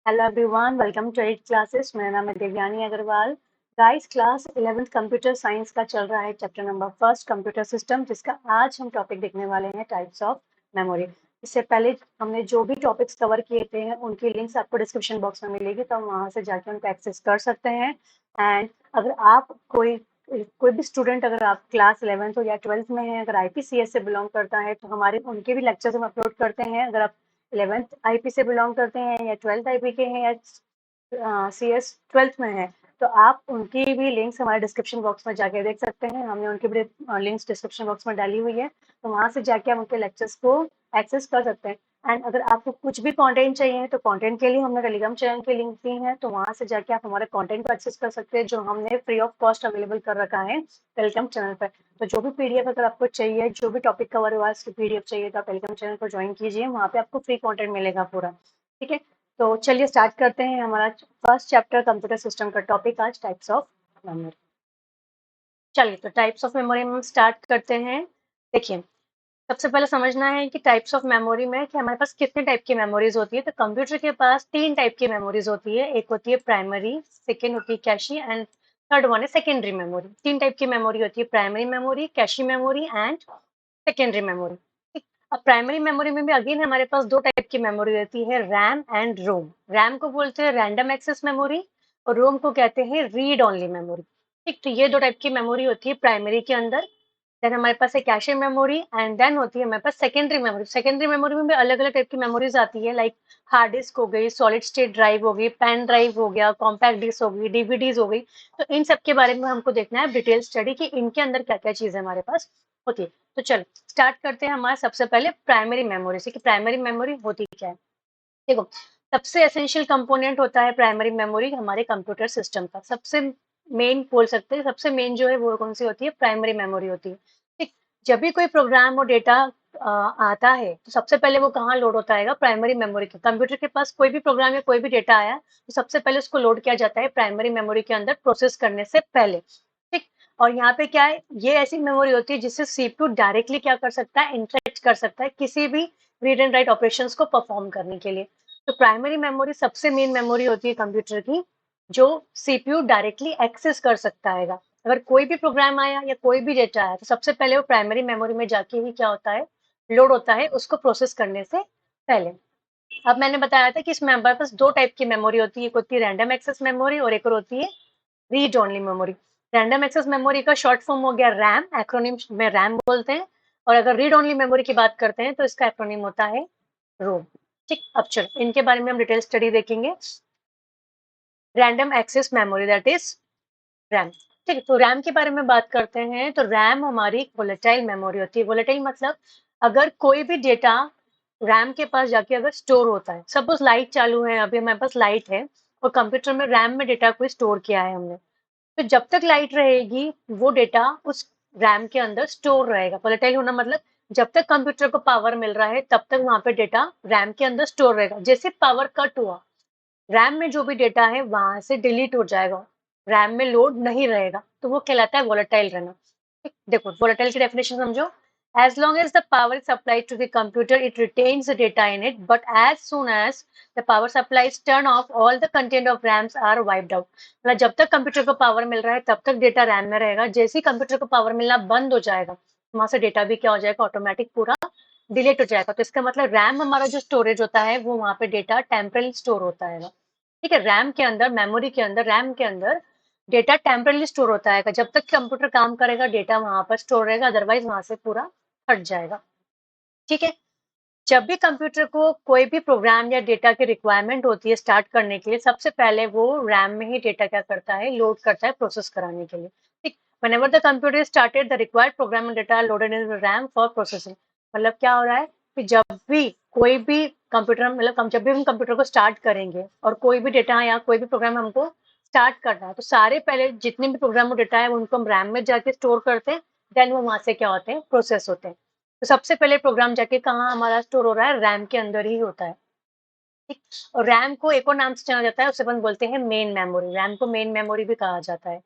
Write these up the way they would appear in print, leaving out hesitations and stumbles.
Hello everyone, welcome to 8 classes. मेरा नाम है Devyani Agarwal. Guys, class 11th computer science का चल रहा है chapter number first computer system, जिसका आज हम टॉपिक देखने वाले हैं टाइप्स ऑफ मेमोरी। इससे पहले हमने जो भी टॉपिक्स कवर किए थे उनकी लिंक्स आपको डिस्क्रिप्शन बॉक्स में मिलेगी, तो वहां से जाके उनको एक्सेस कर सकते हैं। एंड अगर आप कोई भी स्टूडेंट अगर आप क्लास 11th या 12th में है, अगर आईपीसीएस से बिलोंग करता है, तो हमारे उनके भी लेक्चर्स हम अपलोड करते हैं। अगर आप 11th आईपी से बिलोंग करते हैं या 12th आईपी के हैं या सीएस 12th में है, तो आप उनकी भी लिंक्स हमारे डिस्क्रिप्शन बॉक्स में जाके देख सकते हैं। हमने उनकी भी लिंक्स डिस्क्रिप्शन बॉक्स में डाली हुई है, तो वहां से जाके आप उनके लेक्चर्स को एक्सेस कर सकते हैं। एंड अगर आपको कुछ भी कंटेंट चाहिए तो कंटेंट के लिए हमने टेलीग्राम चैनल की लिंक दी है, तो वहां से जाके आप हमारे कंटेंट को एक्सेस कर सकते हैं, जो हमने फ्री ऑफ कॉस्ट अवेलेबल कर रखा है टेलीग्राम चैनल पर। तो जो भी पीडीएफ अगर आपको चाहिए, जो भी टॉपिक कवर हुआ है उसकी पीडीएफ चाहिए, तो आप टेलीग्राम चैनल को ज्वाइन कीजिए, वहाँ पे आपको फ्री कंटेंट मिलेगा पूरा। ठीक है, तो चलिए स्टार्ट करते हैं हमारा फर्स्ट चैप्टर कंप्यूटर सिस्टम का टॉपिक आज टाइप्स ऑफ मेमोरी। चलिए, तो टाइप्स ऑफ मेमोरी में स्टार्ट करते हैं। देखिए, सबसे पहले समझना है कि टाइप्स ऑफ मेमोरी में कि हमारे पास कितने टाइप की मेमोरीज होती है। तो कंप्यूटर के पास 3 टाइप की मेमोरीज होती है। एक होती है प्राइमरी, सेकेंड होती है कैशी एंड थर्ड वन है सेकेंडरी मेमोरी। 3 टाइप की मेमोरी होती है, primary memory, cache memory and secondary memory. ठीक, अब प्राइमरी मेमोरी में भी अगेन हमारे पास 2 टाइप की मेमोरी रहती है, रैम एंड रोम। रैम को बोलते हैं रैंडम एक्सेस मेमोरी और रोम को कहते हैं रीड ओनली मेमोरी। ठीक, तो ये 2 टाइप की मेमोरी होती है प्राइमरी के अंदर। देन हमारे पास है कैशे मेमोरी एंड देन होती है हमारे पास सेकेंडरी मेमोरी। सेकेंडरी मेमोरी में भी अलग अलग टाइप की मेमोरीज आती है, लाइक हार्ड डिस्क हो गई, सॉलिड स्टेट ड्राइव हो गई, पेन ड्राइव हो गया, कॉम्पैक्ट डिस्क हो गई, डीवीडीज हो गई। तो इन सब के बारे में हमको देखना है डिटेल स्टडी कि इनके अंदर क्या क्या चीजें हमारे पास होती है। तो चलो स्टार्ट करते हैं हमारा सबसे पहले प्राइमरी मेमोरी से कि प्राइमरी मेमोरी होती क्या है। देखो, सबसे एसेंशियल कंपोनेंट होता है प्राइमरी मेमोरी हमारे कंप्यूटर सिस्टम का। सबसे मेन बोल सकते हैं, सबसे मेन जो है वो कौन सी होती है, प्राइमरी मेमोरी होती है। ठीक, जब भी कोई प्रोग्राम और डेटा आता है तो सबसे पहले वो कहाँ लोड होता है, प्राइमरी मेमोरी के। कंप्यूटर के पास कोई भी प्रोग्राम या कोई भी डेटा आया तो सबसे पहले उसको लोड किया जाता है प्राइमरी मेमोरी के अंदर, प्रोसेस करने से पहले। ठीक, और यहाँ पे क्या है, ये ऐसी मेमोरी होती है जिससे सीपीयू डायरेक्टली क्या कर सकता है, इंटरेक्ट कर सकता है किसी भी रीड एंड राइट ऑपरेशंस को परफॉर्म करने के लिए। तो प्राइमरी मेमोरी सबसे मेन मेमोरी होती है कंप्यूटर की, जो सीपीयू डायरेक्टली एक्सेस कर सकता है। अगर कोई भी प्रोग्राम आया या कोई भी डेटा आया तो सबसे पहले वो प्राइमरी मेमोरी में जाके ही क्या होता है, लोड होता है उसको प्रोसेस करने से पहले। अब मैंने बताया था कि इसमें हमारे पास 2 टाइप की मेमोरी होती है, एक होती है रैंडम एक्सेस मेमोरी और एक और होती है read only memory. Random access memory का शॉर्ट फॉर्म हो गया रैम, एक्रोनिम में रैम बोलते हैं। और अगर रीड ओनली मेमोरी की बात करते हैं तो इसका एक्रोनिम होता है रोम। ठीक, अब चलो इनके बारे में हम डिटेल स्टडी देखेंगे। Random access memory that is RAM. ठीक है, तो रैम के बारे में बात करते हैं। तो रैम हमारी वोलेटाइल मेमोरी होती है। वोलेटाइल मतलब अगर कोई भी डेटा रैम के पास जाके अगर स्टोर होता है, सपोज लाइट चालू है, अभी हमारे पास लाइट है और कंप्यूटर में रैम में डेटा को स्टोर किया है हमने, तो जब तक लाइट रहेगी वो डेटा उस रैम के अंदर स्टोर रहेगा। वोलेटाइल होना मतलब जब तक कंप्यूटर को पावर मिल रहा है तब तक वहां पे डेटा रैम के अंदर स्टोर रहेगा। जैसे पावर कट हुआ, रैम में जो भी डेटा है वहां से डिलीट हो जाएगा, रैम में लोड नहीं रहेगा, तो वो कहलाता है वोलेटाइल रहना। ठीक, देखो वोलेटाइल की डेफिनेशन समझो। As long as the power is supplied to the computer, it retains the data in it. But as soon as the power supply is turned off, all the content of RAMs are wiped out. मतलब जब तक computer को power मिल रहा है तब तक data RAM में रहेगा। जैसे ही कंप्यूटर को पावर मिलना बंद हो जाएगा, वहां से डेटा भी क्या हो जाएगा, ऑटोमेटिक पूरा डिलीट हो जाएगा। तो इसका मतलब रैम हमारा जो स्टोरेज होता है वो वहां पे डेटा टेम्परली स्टोर होता है। ठीक है, रैम के अंदर, मेमोरी के अंदर, रैम के अंदर डेटा टेम्परली स्टोर होता है। जब तक कंप्यूटर काम करेगा डेटा वहां पर स्टोर रहेगा, अदरवाइज वहां से पूरा हट जाएगा। ठीक है, जब भी कंप्यूटर को कोई भी प्रोग्राम या डेटा की रिक्वायरमेंट होती है स्टार्ट करने के लिए, सबसे पहले वो रैम में ही डेटा क्या करता है, लोड करता है प्रोसेस कराने के लिए। ठीक, whenever the computer is started the required program and data are loaded in the RAM for processing। मतलब क्या हो रहा है कि जब भी कोई भी कंप्यूटर, मतलब जब भी हम कंप्यूटर को स्टार्ट करेंगे और कोई भी डेटा या कोई भी प्रोग्राम हमको स्टार्ट करना है, तो सारे पहले जितने भी प्रोग्राम और डेटा है उनको हम रैम में जाके स्टोर करते हैं, देन वो वहां से क्या होते हैं, प्रोसेस होते हैं। तो सबसे पहले प्रोग्राम जाके कहाँ हमारा स्टोर हो रहा है, रैम के अंदर ही होता है। ठीक, और रैम को एक और नाम से जाना जाता है, उसे अपन बोलते हैं मेन मेमोरी। रैम को मेन मेमोरी भी कहा जाता है।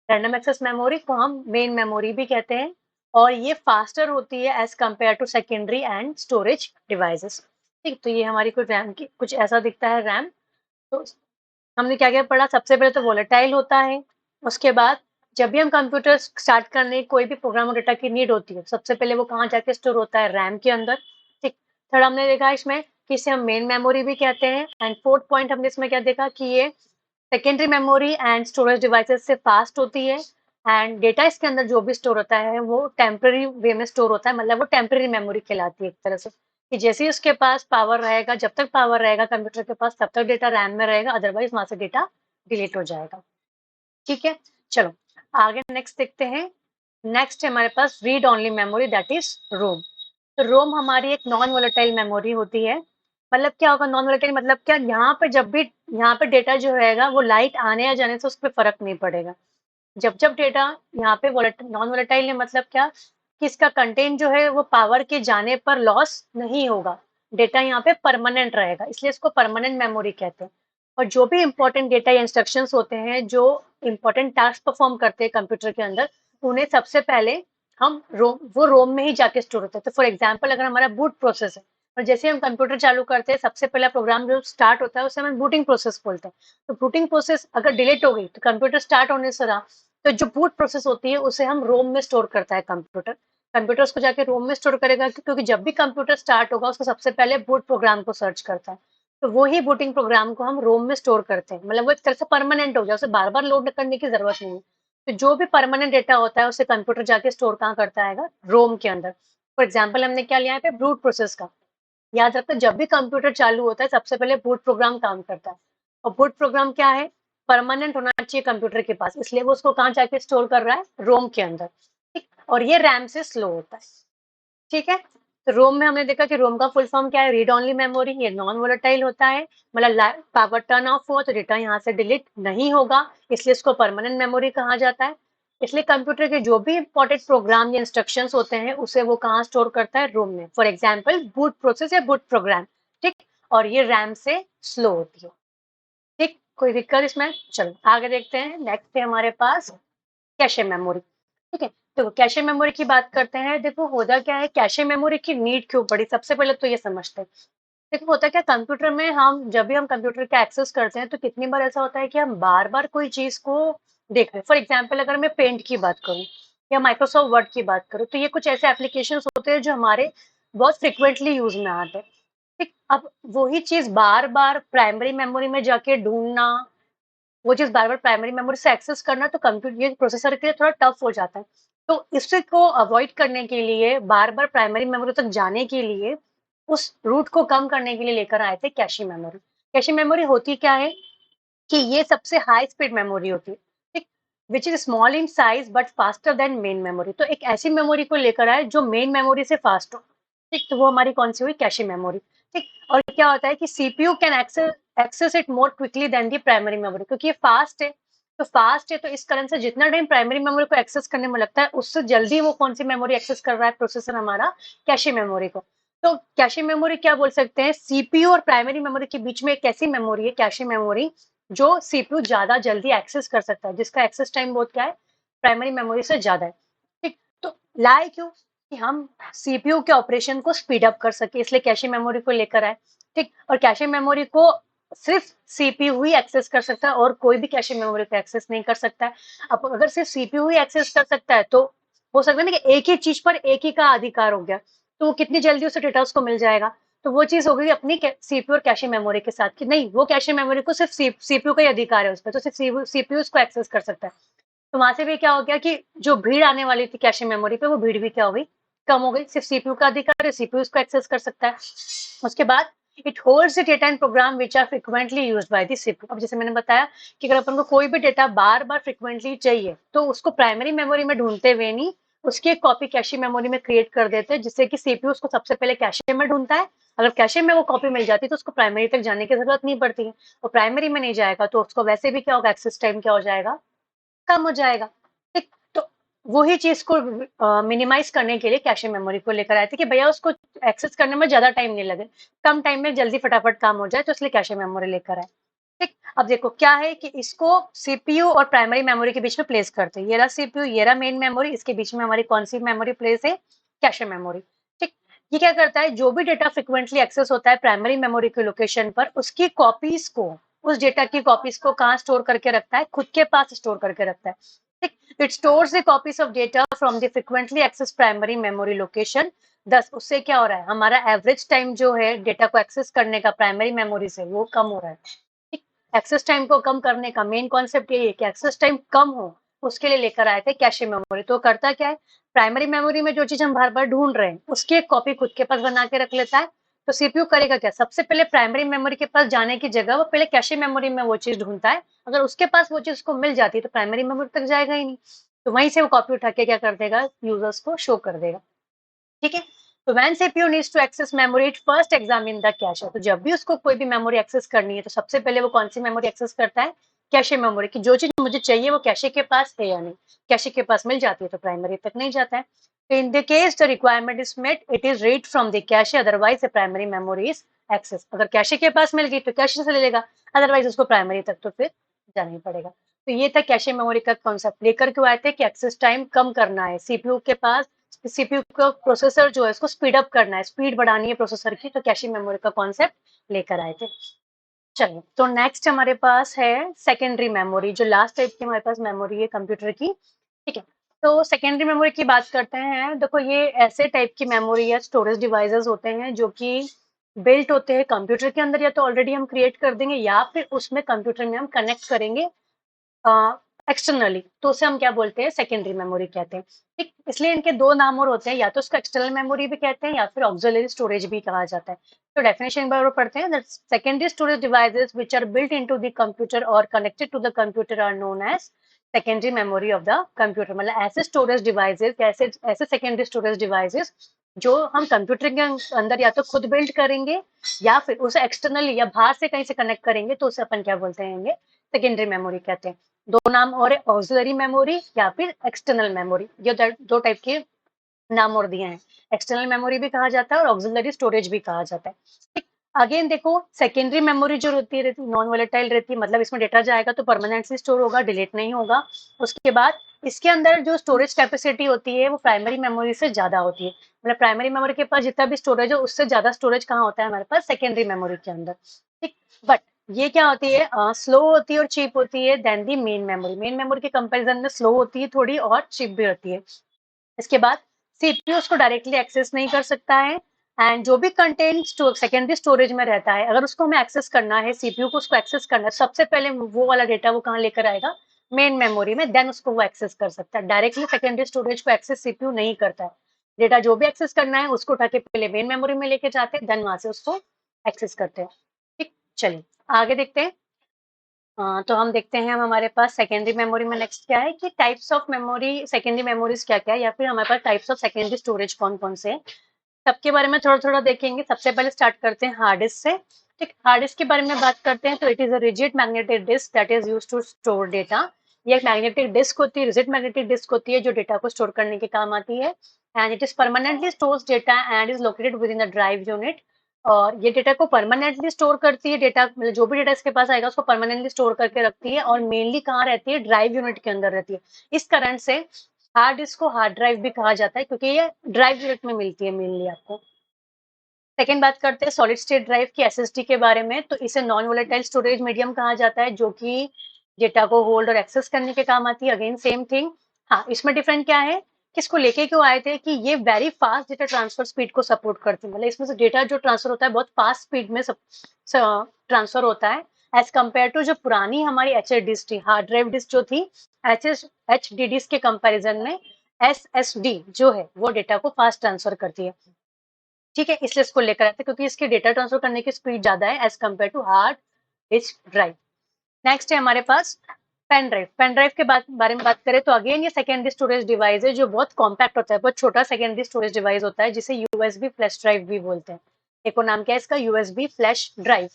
रैंडम एक्सेस मेमोरी को हम मेन मेमोरी भी कहते हैं, और ये फास्टर होती है as compare to secondary and storage devices. ठीक, तो ये हमारी कुछ रैम की कुछ ऐसा दिखता है रैम। तो हमने क्या क्या पढ़ा, सबसे पहले तो वोलेटाइल होता है, उसके बाद जब भी हम कंप्यूटर स्टार्ट करने कोई भी प्रोग्राम और डेटा की नीड होती है, सबसे पहले वो कहाँ जाके स्टोर होता है, रैम के अंदर। ठीक, थर्ड हमने देखा इसमें कि इसे हम मेन मेमोरी भी कहते हैं, एंड फोर्थ पॉइंट हमने इसमें क्या देखा कि ये secondary memory and storage devices से फास्ट होती है, एंड डेटा इसके अंदर जो भी स्टोर होता है वो टेम्पररी वे में स्टोर होता है, मतलब वो टेम्पररी मेमोरी कहलाती है एक तरह से, कि जैसे ही उसके पास पावर रहेगा, जब तक पावर रहेगा कंप्यूटर के पास तब तक डेटा रैम में रहेगा, अदरवाइज वहां से डेटा डिलीट हो जाएगा। ठीक है, चलो आगे नेक्स्ट देखते हैं। नेक्स्ट है हमारे पास read only memory, that is ROM. तो रोम हमारी एक नॉन वोलेटाइल मेमोरी होती है। मतलब क्या होगा नॉन वोलेटाइल, मतलब क्या, यहाँ पे जब भी यहाँ पे डेटा जो रहेगा वो लाइट आने या जाने से उस पर फर्क नहीं पड़ेगा। जब जब डेटा यहाँ पे नॉन वोलेटाइल है, मतलब क्या कि इसका कंटेंट जो है वो पावर के जाने पर लॉस नहीं होगा, डेटा यहाँ पे परमानेंट रहेगा, इसलिए इसको परमानेंट मेमोरी कहते हैं। और जो भी इंपॉर्टेंट डेटा या इंस्ट्रक्शंस होते हैं जो इंपॉर्टेंट टास्क परफॉर्म करते हैं कंप्यूटर के अंदर, उन्हें सबसे पहले हम रोम में ही जाके स्टोर होता है। तो फॉर एग्जाम्पल अगर हमारा बूट प्रोसेस है और जैसे हम कंप्यूटर चालू करते हैं, सबसे पहला प्रोग्राम जो स्टार्ट होता है उसे हम बूटिंग प्रोसेस बोलते हैं। तो बूटिंग प्रोसेस अगर डिलीट हो गई तो कंप्यूटर स्टार्ट होने से रहा, तो जो बूट प्रोसेस होती है उसे हम रोम में स्टोर करता है कंप्यूटर। कंप्यूटर उसको जाके रोम में स्टोर करेगा, क्योंकि जब भी कंप्यूटर स्टार्ट होगा उसको सबसे पहले बूट प्रोग्राम को सर्च करता है। तो वो ही बूटिंग प्रोग्राम को हम रोम में स्टोर करते हैं, मतलब वो एक तरह से परमानेंट हो गया, उसे बार बार लोड करने की जरूरत नहीं है। तो जो भी परमानेंट डेटा होता है उसे कंप्यूटर जाके स्टोर कहाँ करता है, रोम के अंदर। फॉर एग्जाम्पल हमने क्या लिया है पे बूट प्रोसेस का। याद रखना जब भी कंप्यूटर चालू होता है सबसे पहले बूट प्रोग्राम काम करता है, और बूट प्रोग्राम क्या है, परमानेंट होना चाहिए कंप्यूटर के पास, इसलिए वो उसको कहाँ जाके स्टोर कर रहा है, रोम के अंदर। ठीक, और ये रैम से स्लो होता है। ठीक है, तो रोम में हमने देखा कि रोम का फुल फॉर्म क्या है, रीड ओनली मेमोरी। ये नॉन वोलेटाइल होता है, मतलब पावर टर्न ऑफ हुआ तो डेटा यहाँ से डिलीट नहीं होगा, इसलिए इसको परमानेंट मेमोरी कहा जाता है। इसलिए कंप्यूटर के जो भी इंपॉर्टेंट प्रोग्राम या इंस्ट्रक्शंस होते हैं उसे वो कहाँ स्टोर करता है, रोम में। फॉर एग्जाम्पल बूट प्रोसेस या बूट प्रोग्राम। ठीक, और ये रैम से स्लो होती है। ठीक, कोई दिक्कत इसमें? चलो आगे देखते हैं। नेक्स्ट है हमारे पास कैशे मेमोरी। ठीक है, तो कैशे मेमोरी की बात करते हैं। देखो होता क्या है, कैशे मेमोरी की नीड क्यों पड़ी, सबसे पहले तो ये समझते हैं। देखो होता क्या, कंप्यूटर में हम जब भी हम कंप्यूटर का एक्सेस करते हैं तो कितनी बार ऐसा होता है कि हम बार बार कोई चीज को देख रहे हैं। फॉर एग्जाम्पल अगर मैं पेंट की बात करूं या माइक्रोसॉफ्ट वर्ड की बात करूं, तो ये कुछ ऐसे एप्लीकेशन होते हैं जो हमारे बहुत फ्रिक्वेंटली यूज में आते हैं। ठीक, अब वही चीज बार बार प्राइमरी मेमोरी में जाके ढूंढना, वो चीज बार बार प्राइमरी मेमोरी से एक्सेस करना, तो कंप्यूटर ये प्रोसेसर के लिए थोड़ा टफ हो जाता है। तो इससे को अवॉइड करने के लिए, बार बार प्राइमरी मेमोरी तक जाने के लिए, उस रूट को कम करने के लिए लेकर आए थे कैशे मेमोरी। कैशे मेमोरी होती क्या है कि ये सबसे हाई स्पीड मेमोरी होती है, ठीक, which is small in size but faster than main memory. तो एक ऐसी मेमोरी को लेकर आए जो मेन मेमोरी से फास्ट हो। ठीक, तो वो हमारी कौन सी हुई, कैशे मेमोरी। ठीक, और क्या होता है कि CPU can access it more quickly than the primary memory, क्योंकि ये फास्ट है। तो फास्ट है तो इस कारण से जितना टाइम प्राइमरी मेमोरी को एक्सेस करने में लगता है, उससे जल्दी वो कौन सी मेमोरी एक्सेस कर रहा है प्रोसेसर हमारा, कैशे मेमोरी को। तो कैशे मेमोरी क्या बोल सकते हैं, सीपीयू और प्राइमरी मेमोरी के बीच में एक ऐसी मेमोरी है कैशे मेमोरी जो सीपीयू ज्यादा जल्दी एक्सेस कर सकता है, जिसका एक्सेस टाइम बहुत क्या है, प्राइमरी मेमोरी से ज्यादा है। ठीक, तो लाए क्यों, कि हम सीपीयू के ऑपरेशन को स्पीड अप कर सके, इसलिए कैशे मेमोरी को लेकर आए। ठीक, और कैशे मेमोरी को सिर्फ सीपीयू ही एक्सेस कर सकता है और कोई भी कैशे मेमोरी को एक्सेस नहीं कर सकता है। अब अगर सिर्फ सीपीयू ही एक्सेस कर सकता है तो हो सकता है ना कि एक ही चीज पर एक ही का अधिकार हो गया, तो वो कितनी जल्दी उसे डेटा उसको मिल जाएगा। तो वो चीज हो गई अपनी सीपीयू और कैशे मेमोरी के साथ, कि नहीं वो कैशे मेमोरी को सिर्फ सीपीयू का ही अधिकार है उस पर, तो सिर्फ सीपीयू उसको एक्सेस कर सकता है। तो वहां से भी क्या हो गया कि जो भीड़ आने वाली थी कैशे मेमोरी पे, वो भीड़ भी क्या हो गई, कम हो गई। सिर्फ सीपीयू का अधिकार है, सीपीयू इसको एक्सेस कर सकता है। उसके बाद it holds the data and program which are frequently used by the CPU. अब जैसे मैंने बताया कि अगर अपन को कोई भी डेटा बार बार फ्रिक्वेंटली चाहिए तो उसको प्राइमरी मेमोरी में ढूंढते हुए नहीं, उसकी एक कॉपी कैशे मेमोरी में क्रिएट कर देते हैं, जिससे कि सीपीयू उसको सबसे पहले कैशे में ढूंढता है। अगर कैशे में वो कॉपी मिल जाती है तो उसको प्राइमरी तक जाने की जरूरत नहीं पड़ती है, और प्राइमरी में नहीं जाएगा तो उसको वैसे भी क्या होगा, एक्सेस टाइम क्या हो जाएगा, कम हो जाएगा। ठीक, तो वही चीज को मिनिमाइज करने के लिए कैशे मेमोरी को लेकर आए थे कि भैया उसको एक्सेस करने में ज्यादा टाइम नहीं लगे, कम टाइम में जल्दी फटाफट काम हो जाए, तो इसलिए कैशे मेमोरी लेकर आए। ठीक, अब देखो क्या है कि इसको सीपीयू और प्राइमरी मेमोरी के बीच में प्लेस करते हैं। ये रहा सीपीयू, ये रहा मेन मेमोरी, इसके बीच में हमारी कौन सी मेमोरी प्लेस है, कैशे मेमोरी। ठीक, ये क्या करता है, जो भी डेटा फ्रिक्वेंटली एक्सेस होता है प्राइमरी मेमोरी के लोकेशन पर, उसकी कॉपीज को उस डेटा की कॉपीज को कहाँ स्टोर करके रखता है, खुद के पास स्टोर करके रखता है। ठीक, it stores the copies of data from the frequently access primary memory location. दस उससे क्या हो रहा है, हमारा एवरेज टाइम जो है डेटा को एक्सेस करने का प्राइमरी मेमोरी से वो कम हो रहा है। ठीक, एक्सेस टाइम को कम करने का मेन कॉन्सेप्ट यही है कि एक्सेस टाइम कम हो, उसके लिए लेकर आए थे कैशे मेमोरी। तो करता क्या है, प्राइमरी मेमोरी में जो चीज हम बार बार ढूंढ रहे हैं उसकी एक कॉपी खुद के पास बना के रख लेता है। तो सीपीयू करेगा क्या, सबसे पहले प्राइमरी मेमोरी के पास जाने की जगह वो पहले कैशे मेमोरी में वो चीज ढूंढता है। अगर उसके पास वो चीज को मिल जाती है तो प्राइमरी मेमोरी तक जाएगा ही नहीं, तो वहीं से वो कॉपी उठा के क्या कर देगा, यूजर्स को शो कर देगा। ठीक है, तो when CPU needs to access memory it first examine the cache. तो जब भी उसको कोई भी मेमोरी एक्सेस करनी है तो सबसे पहले वो कौन सी मेमोरी एक्सेस करता है, कैशे मेमोरी की। जो चीज मुझे चाहिए वो कैशे के पास है या नहीं, कैशे के पास मिल जाती है तो प्राइमरी तक नहीं जाता है। तो in the case the requirement is met it is read from the cache, otherwise the primary memory is access. अगर कैशे के पास मिल गई तो कैशे से ले लेगा, अदरवाइज उसको प्राइमरी तक तो फिर जाना ही पड़ेगा। तो ये था कैशे मेमोरी का कॉन्सेप्ट। लेकर क्यों आए थे कि एक्सेस टाइम कम करना है, सीपीयू के पास सीपीयू का प्रोसेसर जो है उसको स्पीड अप करना है, स्पीड बढ़ानी है प्रोसेसर की, तो कैशे मेमोरी का कॉन्सेप्ट लेकर आए थे। चलिए, तो नेक्स्ट हमारे पास है सेकेंडरी मेमोरी, जो लास्ट टाइप की हमारे पास मेमोरी है कंप्यूटर की। ठीक है, तो सेकेंडरी मेमोरी की बात करते हैं। देखो, ये ऐसे टाइप की मेमोरी या स्टोरेज डिवाइसेस होते हैं जो कि बिल्ट होते हैं कंप्यूटर के अंदर, या तो ऑलरेडी हम क्रिएट कर देंगे या फिर उसमें कंप्यूटर में हम कनेक्ट करेंगे एक्सटर्नली, तो उसे हम क्या बोलते हैं, सेकेंडरी मेमोरी कहते हैं। ठीक, इसलिए इनके दो नाम और होते हैं, या तो उसको एक्सटर्नल मेमोरी भी कहते हैं या फिर ऑक्सिलरी स्टोरेज भी कहा जाता है। तो डेफिनेशन एक बार और पढ़ते हैं। Secondary storage devices which are built into the computer और connected to the computer are known as secondary memory of the computer. मतलब ऐसे स्टोरेज डिवाइसेस, ऐसे ऐसे सेकेंडरी स्टोरेज डिवाइसेस जो हम कंप्यूटर के अंदर या तो खुद बिल्ड करेंगे या फिर उसे एक्सटर्नली या बाहर से कहीं से कनेक्ट करेंगे, तो उसे अपन क्या बोलते हैं, सेकेंडरी मेमोरी कहते हैं। दो नाम और है, ऑक्सिलरी मेमोरी या फिर एक्सटर्नल मेमोरी। ये दो टाइप के नाम और दिए हैं। एक्सटर्नल मेमोरी भी कहा जाता है और ऑक्सिलरी स्टोरेज भी कहा जाता है। ठीक, अगेन देखो, सेकेंडरी मेमोरी जो रहती है नॉन वोलेटाइल रहती है, मतलब इसमें डेटा जाएगा तो परमानेंटली स्टोर होगा, डिलीट नहीं होगा। उसके बाद इसके अंदर जो स्टोरेज कैपेसिटी होती है वो प्राइमरी मेमोरी से ज्यादा होती है। मतलब प्राइमरी मेमोरी के पास जितना भी स्टोरेज है उससे ज्यादा स्टोरेज कहाँ होता है, हमारे पास सेकेंडरी मेमोरी के अंदर। ठीक, बट ये क्या होती है, स्लो होती है और चीप होती है देन दी मेन मेमोरी। मेन मेमोरी के कंपैरिजन में स्लो होती है थोड़ी और चीप भी होती है। इसके बाद सीपीयू उसको डायरेक्टली एक्सेस नहीं कर सकता है, एंड जो भी कंटेंट सेकेंडरी स्टोरेज में रहता है अगर उसको हमें एक्सेस करना है, सीपीयू को उसको एक्सेस करना है, सबसे पहले वो वाला डेटा वो कहाँ लेकर आएगा, मेन मेमोरी में, देन उसको वो एक्सेस कर सकता है। डायरेक्टली सेकेंडरी स्टोरेज को एक्सेस सीपीयू नहीं करता है। डेटा जो भी एक्सेस करना है उसको उठा के पहले मेन मेमोरी में लेके जाते हैं, देन वहां से उसको एक्सेस करते हैं। ठीक, चलिए आगे देखते हैं। तो हम देखते हैं, हम हमारे पास सेकेंडरी मेमोरी में नेक्स्ट क्या है कि types of memory, secondary memories क्या क्या है, या फिर हमारे पास टाइप्स ऑफ सेकेंडरी स्टोरेज कौन कौन से हैं, सबके बारे में थोड़ा थोड़ा देखेंगे। सबसे पहले स्टार्ट करते हैं हार्ड डिस्क से। ठीक, हार्ड डिस्क के बारे में बात करते हैं तो it is a rigid magnetic disk that is used to store data. ये एक मैग्नेटिक डिस्क होती है, रिजिड मैग्नेटिक डिस्क होती है जो डेटा को स्टोर करने के काम आती है। And it is permanently stores data and is located with in the drive unit. और ये डेटा को परमानेंटली स्टोर करती है, डेटा मतलब जो भी डेटा इसके पास आएगा उसको परमानेंटली स्टोर करके रखती है, और मेनली कहाँ रहती है, ड्राइव यूनिट के अंदर रहती है। इस कारण से हार्ड डिस्क को हार्ड ड्राइव भी कहा जाता है, क्योंकि ये ड्राइव यूनिट में मिलती है मेनली आपको। सेकेंड बात करते हैं सॉलिड स्टेट ड्राइव की, एसएसडी के बारे में। तो इसे नॉन वोलेटाइल स्टोरेज मीडियम कहा जाता है, जो कि डेटा को होल्ड और एक्सेस करने के काम आती है। Again same thing. हाँ, इसमें डिफरेंट क्या है, किसको लेके क्यों आए थे कि ये very fast data transfer speed को सपोर्ट करती है। मतलब इसमें से डेटा जो ट्रांसफर होता है बहुत फास्ट स्पीड में ट्रांसफर होता है, एज कम्पेयर टू जो पुरानी हमारी एच डिस्क थी, हार्ड ड्राइव डिस्क जो थी, एच डी डिस्क के कंपेरिजन में एस एस डी जो है वो डेटा को फास्ट ट्रांसफर करती है। ठीक है, इसलिए इसको लेकर आते हैं क्योंकि इसकी डेटा ट्रांसफर करने की स्पीड ज्यादा है as compare to hard disk drive. Next है हमारे पास पेन ड्राइव। पेन ड्राइव के बारे में बात करें तो अगेन ये सेकेंडरी स्टोरेज डिवाइस है जो बहुत कॉम्पैक्ट होता है, बहुत छोटा सेकेंडरी स्टोरेज डिवाइस होता है, जिसे यूएसबी फ्लैश ड्राइव भी बोलते हैं। एक और नाम क्या है इसका, यूएसबी फ्लैश ड्राइव।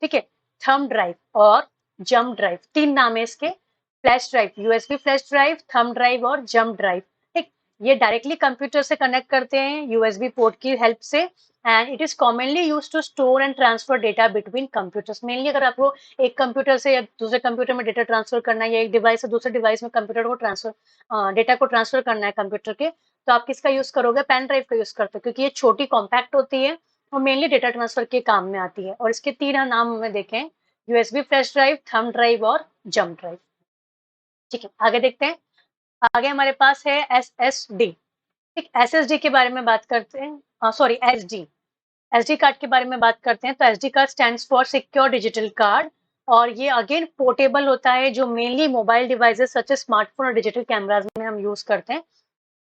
ठीक है, थंब ड्राइव और जम्प ड्राइव, तीन नाम है इसके। Flash drive, USB flash drive, thumb drive और जम्प ड्राइव। ठीक, ये डायरेक्टली कंप्यूटर से कनेक्ट करते हैं यूएसबी पोर्ट की हेल्प से, and it is commonly use to store and transfer data between computers. Mainly अगर आपको एक कंप्यूटर से या दूसरे कंप्यूटर में डेटा ट्रांसफर करना है, या एक डिवाइस से दूसरे डिवाइस में कंप्यूटर को ट्रांसफर डेटा को ट्रांसफर करना है कंप्यूटर के, तो आप किसका यूज करोगे, पेन ड्राइव का यूज करते हो, क्योंकि ये छोटी कॉम्पैक्ट होती है और मेनली डेटा ट्रांसफर के काम में आती है। और इसके तीन नाम हमें देखें USB flash drive, thumb drive और जंप ड्राइव। ठीक है, आगे देखते हैं। आगे हमारे पास है SSD। ठीक, SSD के बारे में बात करते हैं, सॉरी SD कार्ड के बारे में बात करते हैं। तो SD card stands for secure digital card, और ये अगेन पोर्टेबल होता है, जो मेनली मोबाइल डिवाइसेस सच स्मार्टफोन और डिजिटल कैमराज में हम यूज करते हैं।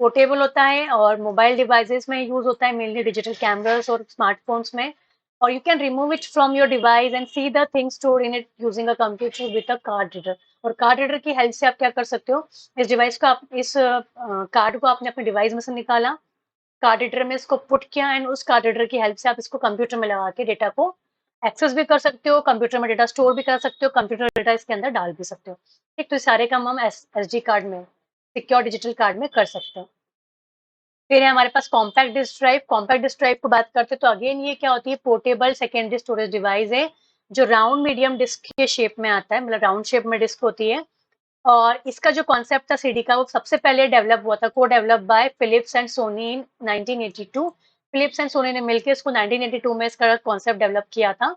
पोर्टेबल होता है और मोबाइल डिवाइसेस में यूज होता है, मेनली डिजिटल कैमरास और स्मार्टफोन्स में। और you can remove it from your device and see the things stored in it using a computer with a card reader. और कार्ड रीडर की हेल्प से आप क्या कर सकते हो, इस डिवाइस को आप इस कार्ड को आपने अपने डिवाइस में से निकाला, कार्ड रीडर में इसको पुट किया, एंड उस कार्ड रीडर की हेल्प से आप इसको कंप्यूटर में लगा के डेटा को एक्सेस भी कर सकते हो, कंप्यूटर में डेटा स्टोर भी कर सकते हो, कंप्यूटर डेटा इसके अंदर डाल भी सकते हो। ठीक, तो सारे काम हम SD कार्ड में, सिक्योर डिजिटल कार्ड में कर सकते हैं। फिर है हमारे पास compact disc drive. Compact disc drive को बात करते हैं तो अगेन ये क्या होती है, पोर्टेबल सेकेंडरी स्टोरेज डिवाइस है, जो राउंड मीडियम डिस्क के शेप में आता है, मतलब राउंड शेप में डिस्क होती है। और इसका जो कॉन्सेप्ट था सीडी का, वो सबसे पहले डेवलप हुआ था, को develop by Philips and Sony in 1982। Philips and Sony ने मिलकर इसको 1982 में इसका कॉन्सेप्ट डेवलप किया था।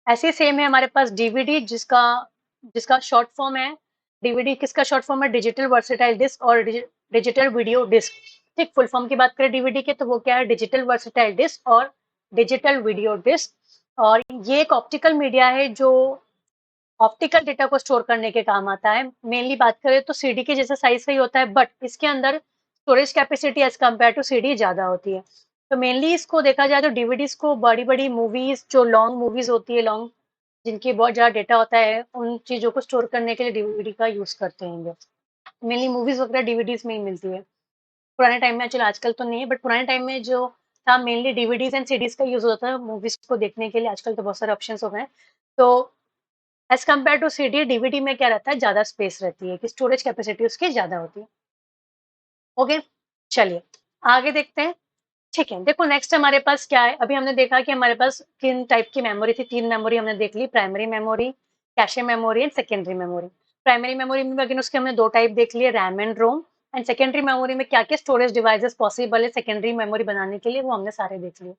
ऐसे सेम है हमारे पास डीवीडी, जिसका जिसका शॉर्ट फॉर्म है डीवीडी। किसका शॉर्ट फॉर्म है, डिजिटल वर्सेटाइल डिस्क और डिजिटल वीडियो डिस्क। ठीक, फुल फॉर्म की बात करें डीवीडी के तो वो क्या है, डिजिटल वर्सेटाइल डिस्क और डिजिटल वीडियो डिस्क। और ये एक ऑप्टिकल मीडिया है जो ऑप्टिकल डेटा को स्टोर करने के काम आता है। मेनली बात करें तो सीडी के जैसा साइज का ही होता है, बट इसके अंदर storage capacity as compare to CD ज्यादा होती है। तो मेनली इसको देखा जाए तो डीवीडीज को बड़ी बड़ी मूवीज, जो लॉन्ग मूवीज होती है, लॉन्ग जिनकी बहुत ज्यादा डेटा होता है, उन चीजों को स्टोर करने के लिए डीवीडी का यूज करते हैं। मेनली मूवीज वगैरह डीवीडीज में ही मिलती है। पुराने टाइम में, चलो आजकल तो नहीं है, बट पुराने टाइम में जो था मेनली डीवीडीज एंड सीडीज का यूज होता है मूवीज को देखने के लिए। आजकल तो बहुत सारे ऑप्शंस हो गए हैं। तो as compare to CD, DVD में क्या रहता है, ज्यादा स्पेस रहती है, कि स्टोरेज कैपेसिटी उसकी ज्यादा होती है। ओके, चलिए आगे देखते हैं। ठीक है, देखो नेक्स्ट हमारे पास क्या है। अभी हमने देखा कि हमारे पास किन टाइप की मेमोरी थी, 3 मेमोरी हमने देख ली, primary memory, cache memory and secondary memory. Primary memory में अगेन उसके हमने 2 टाइप देख लिए, RAM and ROM. And secondary memory में क्या क्या स्टोरेज डिवाइसेस पॉसिबल है सेकेंडरी मेमोरी बनाने के लिए, वो हमने सारे देख लिए।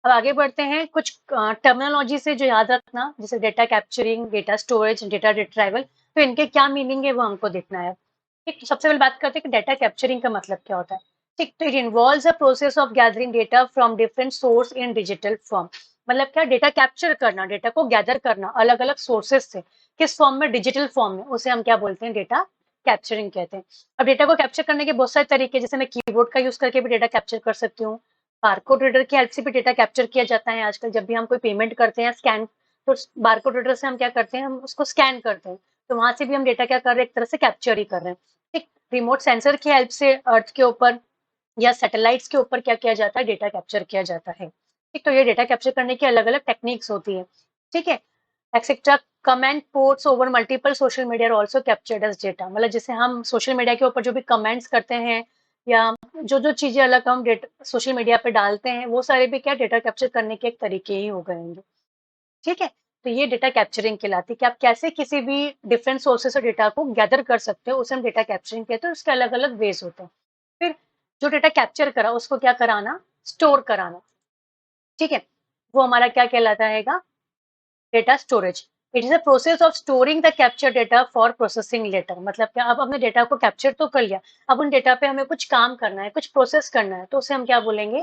अब आगे बढ़ते हैं, कुछ टर्मिनोलॉजी से जो याद रखना, जैसे data capturing, data storage, data retrieval, तो इनके क्या मीनिंग है वो हमको देखना है। ठीक, तो सबसे पहले बात करते हैं कि डेटा कैप्चरिंग का मतलब क्या होता है। ठीक, तो it involves a process of gathering data from different source in digital form. मतलब क्या, डेटा कैप्चर करना, डेटा को गैदर करना अलग अलग सोर्सेज से, किस फॉर्म में, डिजिटल फॉर्म में, उसे हम क्या बोलते हैं, डेटा कैप्चरिंग कहते हैं। अब डेटा को कैप्चर करने के बहुत सारे तरीके, जैसे मैं कीबोर्ड का यूज करके भी डेटा कैप्चर कर सकती हूँ, बारकोड रीडर की हेल्प से भी डेटा कैप्चर किया जाता है आजकल। जब भी हम कोई पेमेंट करते हैं स्कैन, तो बारकोड रीडर से हम क्या करते हैं, हम उसको स्कैन करते हैं, तो वहां से भी हम डेटा क्या कर रहे हैं, एक तरह से कैप्चर ही कर रहे हैं। ठीक, रिमोट सेंसर की हेल्प से अर्थ के ऊपर या सैटेलाइट्स के ऊपर क्या किया जाता है, डेटा कैप्चर किया जाता है। ठीक, तो ये डेटा कैप्चर करने की अलग अलग टेक्निक्स होती है। ठीक है, etcetera comment ports over multiple social media are also captured as data. मतलब जैसे हम सोशल मीडिया के ऊपर जो भी कमेंट्स करते हैं, या जो जो चीजें अलग हम सोशल मीडिया पे डालते हैं, वो सारे भी क्या डेटा कैप्चर करने के एक तरीके ही हो गए। ठीक है, तो ये डेटा कैप्चरिंग कहलाती है, कि आप कैसे किसी भी डिफरेंट सोर्सेस से डेटा को गैदर कर सकते हो, उसे हम डेटा कैप्चरिंग कहते हैं। उसके अलग अलग वेज होते हैं। फिर जो डेटा कैप्चर करा उसको क्या कराना, स्टोर कराना। ठीक है, वो हमारा क्या कहलाता है, data storage. It is a process of storing the capture data for processing later. मतलब क्या, अब हमने डेटा को कैप्चर तो कर लिया, अब उन डेटा पे हमें कुछ काम करना है, कुछ प्रोसेस करना है, तो उसे हम क्या बोलेंगे,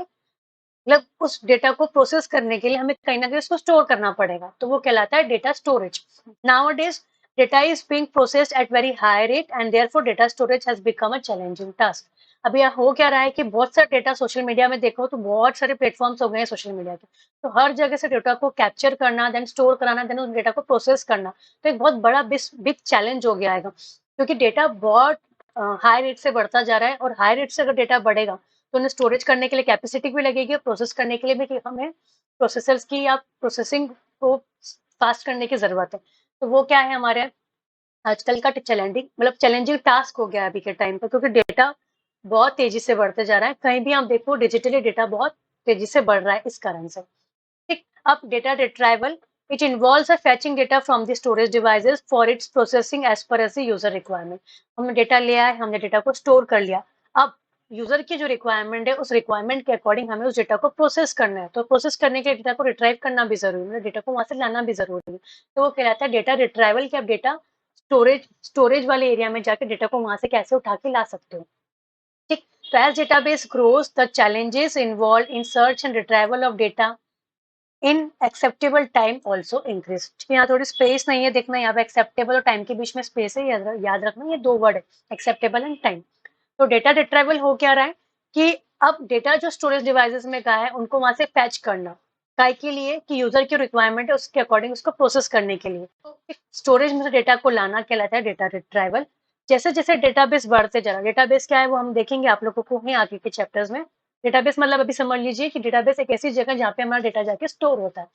मतलब उस डेटा को प्रोसेस करने के लिए हमें कहीं ना कहीं उसको स्टोर करना पड़ेगा, तो वो कहलाता है data storage. Nowadays data is being processed at very high rate and therefore data storage has become a challenging task. अभी यहाँ हो क्या रहा है कि बहुत सारा डेटा सोशल मीडिया में देखो तो बहुत सारे प्लेटफॉर्म्स हो गए हैं सोशल मीडिया के, तो हर जगह से डेटा को कैप्चर करना, देन स्टोर कराना, देन उस डेटा को प्रोसेस करना, तो एक बहुत बड़ा बिग चैलेंज हो गया है, क्योंकि डेटा बहुत हाई रेट से बढ़ता जा रहा है, और हाई रेट से अगर डेटा बढ़ेगा तो उन्हें स्टोरेज करने के लिए कैपेसिटी भी लगेगी, प्रोसेस करने के लिए भी, कि हमें प्रोसेसर्स की या प्रोसेसिंग को फास्ट करने की जरूरत है। तो वो क्या है हमारे आजकल का चैलेंजिंग, मतलब चैलेंजिंग टास्क हो गया अभी के टाइम पे, क्योंकि डेटा बहुत तेजी से बढ़ते जा रहा है। कहीं भी आप देखो डिजिटली डेटा बहुत तेजी से बढ़ रहा है इस कारण से। ठीक, अब data retrieval, it involves a fetching data from the storage devices for its processing as per as the user requirement. हमने डेटा लिया है, हमने डेटा को स्टोर कर लिया, अब यूजर की जो रिक्वायरमेंट है उस रिक्वायरमेंट के अकॉर्डिंग हमें उस डेटा को प्रोसेस करना है, तो प्रोसेस करने के लिए डेटा को रिट्राइव करना भी जरूरी है, डेटा को वहां से लाना भी जरूरी है, तो वो कहलाता है डेटा रिट्राइवल। कि आप डेटा स्टोरेज वाले एरिया में जाकर डेटा को वहां से कैसे उठा के ला सकते हो। ठीक, तो as database grows the challenges involve in search and retrieval of data in acceptable time also increase. यहाँ थोड़ी स्पेस नहीं है, देखना यहाँ पे एक्सेप्टेबल और टाइम के बीच में स्पेस है, याद रखना ये दो वर्ड है, एक्सेप्टेबल एंड टाइम। तो डेटा रिट्राइवल हो क्या रहा है कि अब डेटा जो स्टोरेज डिवाइसेस में गया है उनको वहां से फैच करना, काय के लिए कि यूजर की रिक्वायरमेंट है उसके अकॉर्डिंग उसको प्रोसेस करने के लिए। तो स्टोरेज में से डेटा को लाना कहलाता है डेटा रिट्राइवल। जैसे जैसे डेटाबेस बढ़ते जा रहा है, डेटाबेस क्या है वो हम देखेंगे आप लोगों को ही आगे के चैप्टर्स में। डेटाबेस मतलब अभी समझ लीजिए कि डेटाबेस एक ऐसी जगह जहाँ पे हमारा डेटा जाके स्टोर होता है।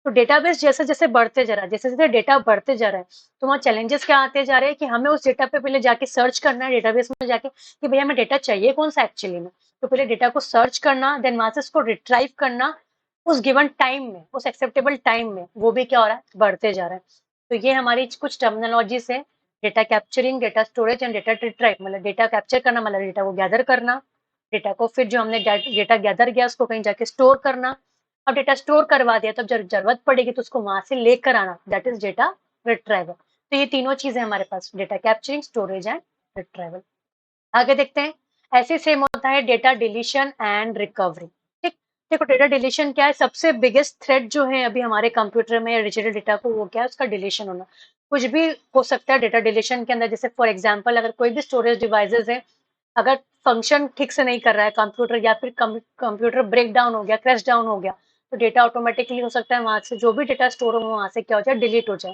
तो डेटाबेस जैसे जैसे बढ़ते जा रहा है, जैसे जैसे डेटा बढ़ते जा रहा है, तो वहाँ चैलेंजेस क्या आते जा रहे हैं कि हमें उस डेटा पे पहले जाके सर्च करना है डेटाबेस में जाके कि भैया हमें डेटा चाहिए कौन सा एक्चुअली में। तो पहले डेटा को सर्च करना, देन वहां से उसको रिट्राइव करना उस गिवन टाइम में, उस एक्सेप्टेबल टाइम में, वो भी क्या हो रहा है, बढ़ते जा रहा है। तो ये हमारी कुछ टर्मिनोलॉजीज है, data capturing, data storage and data retrieve. मतलब डेटा कैप्चर करना मतलब डेटा को गैदर करना, डेटा को फिर जो हमने डेटा गैदर किया उसको कहीं जाके स्टोर करना। अब डेटा स्टोर करवा दिया तब जब जरूरत पड़ेगी तो उसको वहां से लेकर आना, दैट इज डेटा रिट्राइवल। तो ये तीनों चीजें हमारे पास, data capturing, storage and retrieval. आगे देखते हैं, ऐसे सेम होता है डेटा डिलीशन एंड रिकवरी। ठीक, देखो डेटा डिलीशन क्या है, सबसे बिगेस्ट थ्रेट जो है अभी हमारे कंप्यूटर में या डिजिटल डेटा को, वो क्या है, उसका डिलीशन होना। कुछ भी हो सकता है डेटा डिलीशन के अंदर, जैसे फॉर एग्जांपल अगर कोई भी स्टोरेज डिवाइसेस है, अगर फंक्शन ठीक से नहीं कर रहा है कंप्यूटर, या फिर कंप्यूटर ब्रेक डाउन हो गया, क्रैश डाउन हो गया, तो डेटा ऑटोमेटिकली हो सकता है वहां से जो भी डेटा स्टोर हो वहां से क्या हो जाए, डिलीट हो जाए।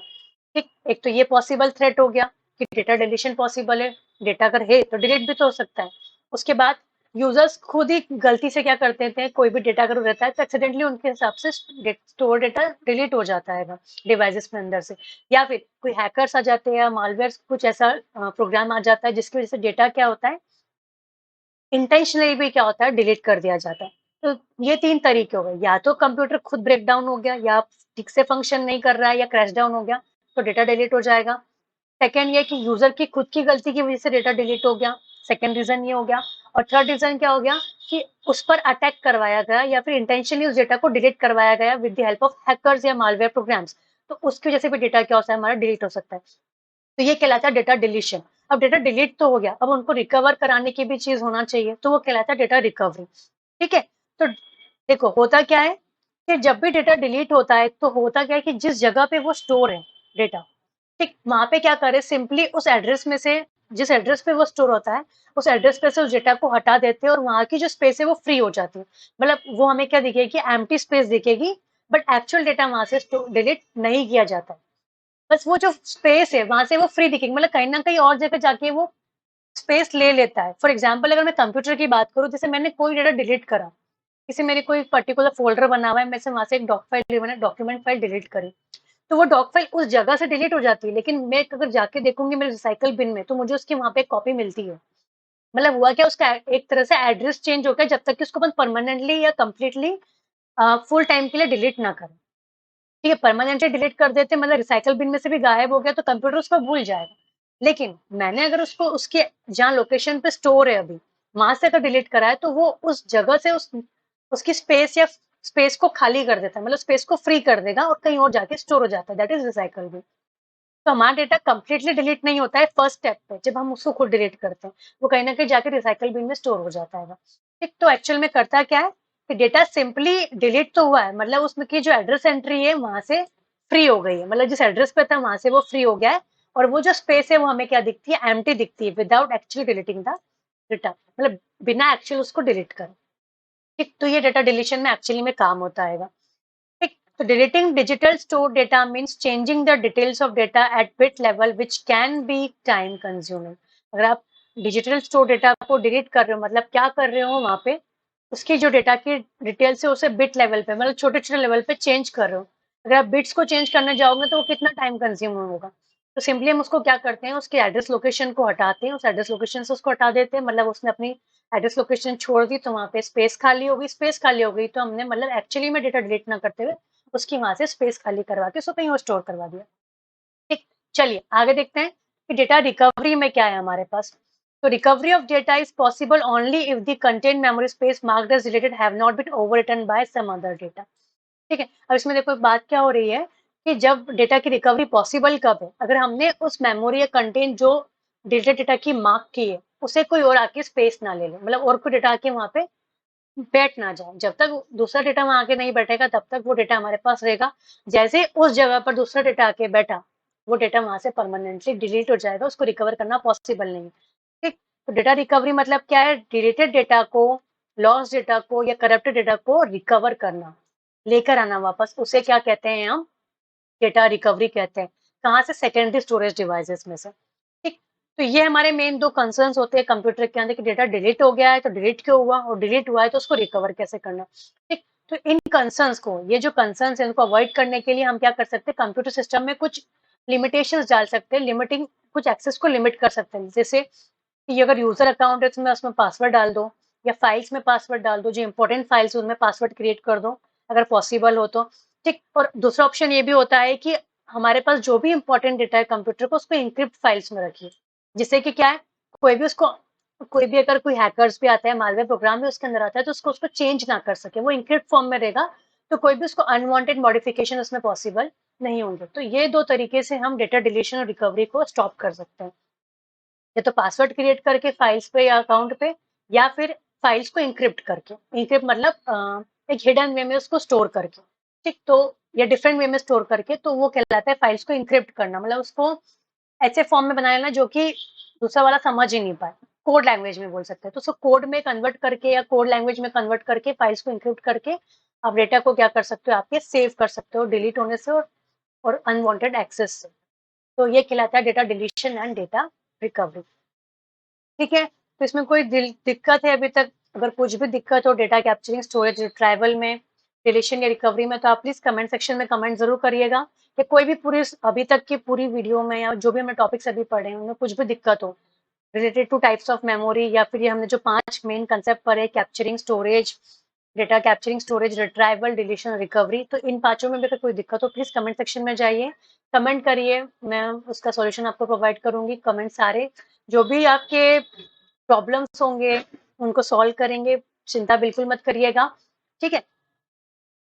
ठीक, एक तो ये पॉसिबल थ्रेट हो गया कि डेटा डिलीशन पॉसिबल है, डेटा अगर है तो डिलीट भी तो हो सकता है। उसके बाद यूजर्स खुद ही गलती से क्या करते थे, कोई भी डेटा अगर रहता है तो एक्सीडेंटली उनके हिसाब से स्टोर डेटा डिलीट हो जाता है डिवाइसेस में अंदर से, या फिर कोई हैकर्स आ जाते हैं या मालवेयर कुछ ऐसा प्रोग्राम आ जाता है जिसकी वजह से डेटा क्या होता है, इंटेंशनली भी क्या होता है, डिलीट कर दिया जाता है। तो ये तीन तरीके हो गए, या तो कंप्यूटर खुद ब्रेक डाउन हो गया, या ठीक से फंक्शन नहीं कर रहा है, या क्रैश डाउन हो गया, तो डेटा डिलीट हो जाएगा। सेकंड ये कि यूजर की खुद की गलती की वजह से डेटा डिलीट हो गया, सेकंड रीजन ये हो गया। और थर्ड रीजन क्या हो गया कि उस पर अटैक करवाया गया या फिर इंटेंशनली उस डेटा को डिलीट करवाया गया with the help of hackers या मालवेयर प्रोग्राम्स, तो उसकी वजह से भी डेटा क्या होता है, हमारा डिलीट हो सकता है। तो ये कहलाता है डेटा डिलीशन। अब डेटा डिलीट तो हो गया, अब उनको रिकवर कराने की भी चीज होना चाहिए, तो वो कहलाता है डेटा रिकवरी। ठीक है, तो देखो होता क्या है कि जब भी डेटा डिलीट होता है तो होता क्या है कि जिस जगह पे वो स्टोर है डेटा, ठीक वहां पे क्या करे, सिंपली उस एड्रेस में से, जिस एड्रेस पे वो स्टोर होता है उस एड्रेस पे से उस डेटा को हटा देते हैं और वहां की जो स्पेस है वो फ्री हो जाती है। मतलब वो हमें क्या दिखेगी, एम्प्टी स्पेस दिखेगी, बट एक्चुअल डेटा वहां से डिलीट नहीं किया जाता है। बस वो जो स्पेस है वहां से वो फ्री दिखेगी, मतलब कहीं ना कहीं और जगह जाके वो स्पेस ले लेता है। फॉर एग्जाम्पल अगर मैं कंप्यूटर की बात करूँ, जैसे मैंने कोई डेटा डिलीट करा, किसी मेरे कोई पर्टिकुलर फोल्डर बना हुआ है, मैं से वहां से एक डॉक्यूमेंट फाइल डिलीट करी, तो वो डॉक फाइल उस जगह से डिलीट हो जाती है, लेकिन मैं अगर जाके देखूंगी मेरे रिसाइकल बिन में तो मुझे उसकी वहां पे एक कॉपी मिलती है। मतलब हुआ क्या, उसका एक तरह से एड्रेस चेंज हो गया, जब तक कि उसको अपन परमानेंटली या कंप्लीटली फुल टाइम के लिए डिलीट ना करें। ठीक है, परमानेंटली डिलीट कर देते मतलब रिसाइकल बिन में से भी गायब हो गया तो कंप्यूटर उसको भूल जाएगा। लेकिन मैंने अगर उसको उसके जहाँ लोकेशन पे स्टोर है अभी वहां से अगर डिलीट करा है तो वो उस जगह से उसकी स्पेस या स्पेस को खाली कर देता है, मतलब स्पेस को फ्री कर देगा और कहीं और जाके स्टोर हो जाता है, दैट इज रिसाइकल बिन। तो हमारा डेटा कंप्लीटली डिलीट नहीं होता है फर्स्ट स्टेप पे, जब हम उसको खुद डिलीट करते हैं वो कहीं ना कहीं जाके रिसाइकल बिन में स्टोर हो जाता है। ठीक, तो एक्चुअल में करता क्या है कि डेटा सिंपली डिलीट तो हुआ है, मतलब उसमें की जो एड्रेस एंट्री है वहां से फ्री हो गई है, मतलब जिस एड्रेस पे था वहां से वो फ्री हो गया है, और वो जो स्पेस है वो हमें क्या दिखती है, एम्प्टी दिखती है, without actually deleting the data, मतलब बिना एक्चुअल उसको डिलीट करें। ठीक, तो ये डेटा डिलीशन में एक्चुअली में काम होता है। ठीक, तो deleting digital store data means changing the details of data eight bit level which can be time consuming. अगर आप डिजिटल स्टोर डेटा को डिलीट कर रहे हो मतलब क्या कर रहे हो, वहां पे उसकी जो डेटा की डिटेल्स है उसे बिट लेवल पे, मतलब छोटे छोटे लेवल पे चेंज कर रहे हो। अगर आप बिट्स को चेंज करने जाओगे तो वो कितना टाइम कंज्यूम होगा। तो सिंपली हम उसको क्या करते हैं, उसके एड्रेस लोकेशन को हटाते हैं, उस एड्रेस लोकेशन से उसको हटा देते हैं, मतलब उसने अपनी एड्रेस लोकेशन छोड़ दी तो वहां पे स्पेस खाली हो गई, स्पेस खाली हो गई तो हमने मतलब एक्चुअली में डेटा डिलीट ना करते हुए उसकी वहां से स्पेस खाली करवा के उसको कहीं और स्टोर करवा दिया। ठीक, चलिए आगे देखते हैं कि डेटा रिकवरी में क्या है हमारे पास। तो recovery of data is possible only if the content memory space marked as deleted have not been overwritten by some other data. ठीक है, अब इसमें देखो बात क्या हो रही है कि जब डेटा की रिकवरी पॉसिबल कब है, अगर हमने उस मेमोरी या कंटेंट जो डिलीटेड डेटा की मार्क की है उसे कोई और आके स्पेस ना ले ले, मतलब और कोई डेटा आके वहां पे बैठ ना जाए। जब तक दूसरा डेटा वहां आके नहीं बैठेगा तब तक वो डेटा हमारे पास रहेगा। जैसे उस जगह पर दूसरा डेटा आके बैठा, वो डेटा वहां से परमानेंटली डिलीट हो जाएगा, उसको रिकवर करना पॉसिबल नहीं है। ठीक, तो डेटा रिकवरी मतलब क्या है? डिलीटेड डेटा को, लॉस डेटा को या करप्टेड डेटा को रिकवर करना, लेकर आना वापस, उसे क्या कहते हैं हम? डेटा रिकवरी कहते हैं। कहाँ से? सेकेंडरी स्टोरेज डिवाइसेस में से। ठीक, तो ये हमारे मेन दो कंसर्न्स होते हैं कंप्यूटर के अंदर कि डेटा डिलीट हो गया है तो डिलीट क्यों हुआ, और डिलीट हुआ है तो उसको रिकवर कैसे करना। ठीक, तो इन कंसर्न्स को, ये जो कंसर्न्स है इनको अवॉइड करने के लिए हम क्या कर सकते हैं? कंप्यूटर सिस्टम में कुछ लिमिटेशंस डाल सकते हैं, लिमिटिंग कुछ एक्सेस को लिमिट कर सकते हैं। जैसे कि अगर यूजर अकाउंट है तो उसमें पासवर्ड डाल दो, या फाइल्स में पासवर्ड डाल दो, जो इंपॉर्टेंट फाइल्स उनमें पासवर्ड क्रिएट कर दो अगर पॉसिबल हो तो। ठीक, और दूसरा ऑप्शन ये भी होता है कि हमारे पास जो भी इंपॉर्टेंट डेटा है कंप्यूटर को, उसको इंक्रिप्ट फाइल्स में रखिए, जिससे कि क्या है, कोई भी उसको, कोई भी अगर कोई हैकर्स भी आता है, मालवेयर प्रोग्राम भी उसके अंदर आता है तो उसको उसको चेंज ना कर सके, वो इंक्रिप्ट फॉर्म में रहेगा, तो कोई भी उसको अनवांटेड मॉडिफिकेशन उसमें पॉसिबल नहीं होंगे। तो ये दो तरीके से हम डेटा डिलीशन और रिकवरी को स्टॉप कर सकते हैं, या तो पासवर्ड क्रिएट करके फाइल्स पे या अकाउंट पे, या फिर फाइल्स को इंक्रिप्ट करके। इंक्रिप्ट मतलब एक हिडन वे में उसको स्टोर करके। ठीक, तो या डिफरेंट वे में स्टोर करके, तो वो कहलाता है फाइल्स को इंक्रिप्ट करना, मतलब उसको ऐसे फॉर्म में बनाना जो कि दूसरा वाला समझ ही नहीं पाए, कोड लैंग्वेज में बोल सकते हैं। तो उसको कोड में कन्वर्ट करके या कोड लैंग्वेज में कन्वर्ट करके फाइल्स को इंक्रिप्ट करके आप डेटा को क्या कर सकते हो, आपके सेव कर सकते हो डिलीट होने से और अनवांटेड एक्सेस से। तो ये कहलाता है data deletion and data recovery. ठीक है, तो इसमें कोई दिक्कत है अभी तक? अगर कुछ भी दिक्कत हो डेटा कैप्चरिंग, स्टोरेज, रिट्राइवल में, डिलीशन या रिकवरी में, तो आप प्लीज कमेंट सेक्शन में कमेंट जरूर करिएगा। कि कोई भी पूरी अभी तक की पूरी वीडियो में या जो भी हमने टॉपिक्स अभी पढ़े हैं उनमें कुछ भी दिक्कत हो related two types of memory, या फिर ये हमने जो 5 मेन कंसेप्ट पढ़े, capturing, storage, data capturing, storage, retrieval, deletion, recovery, तो इन पांचों में भी अगर कोई दिक्कत हो प्लीज कमेंट सेक्शन में जाइए, कमेंट करिए, मैं उसका सॉल्यूशन आपको प्रोवाइड करूंगी। कमेंट सारे जो भी आपके प्रॉब्लम्स होंगे उनको सॉल्व करेंगे, चिंता बिल्कुल मत करिएगा। ठीक है,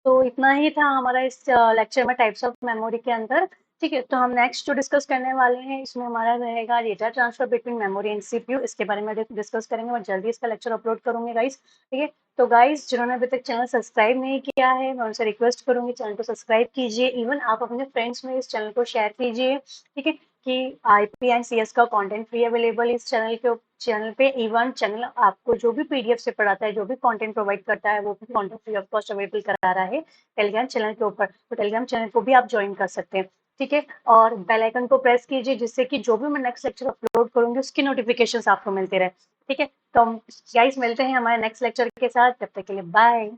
तो इतना ही था हमारा इस लेक्चर में टाइप्स ऑफ मेमोरी के अंदर। ठीक है, तो हम नेक्स्ट जो डिस्कस करने वाले हैं इसमें हमारा रहेगा data transfer between memory and CPU. इसके बारे में डिस्कस करेंगे और जल्दी इसका लेक्चर अपलोड करूंगी गाइस। ठीक है, तो गाइस जिन्होंने अभी तक चैनल सब्सक्राइब नहीं किया है मैं उनसे रिक्वेस्ट करूंगी चैनल को सब्सक्राइब कीजिए, इवन आप अपने फ्रेंड्स में इस चैनल को शेयर कीजिए। ठीक है, कि आईपी एंड सीएस का कंटेंट फ्री अवेलेबल इस चैनल पे। इवन चैनल आपको जो भी पीडीएफ से पढ़ाता है, जो भी कंटेंट प्रोवाइड करता है, वो भी content free of cost available करा रहा है टेलीग्राम चैनल के ऊपर। तो टेलीग्राम चैनल को भी आप ज्वाइन कर सकते हैं। ठीक है, और बेल आइकन को प्रेस कीजिए जिससे कि जो भी मैं नेक्स्ट लेक्चर अपलोड करूंगी उसकी नोटिफिकेशन आपको मिलती रहे। ठीक है, तो हम गाइस मिलते हैं हमारे नेक्स्ट लेक्चर के साथ, तब तक के लिए बाय।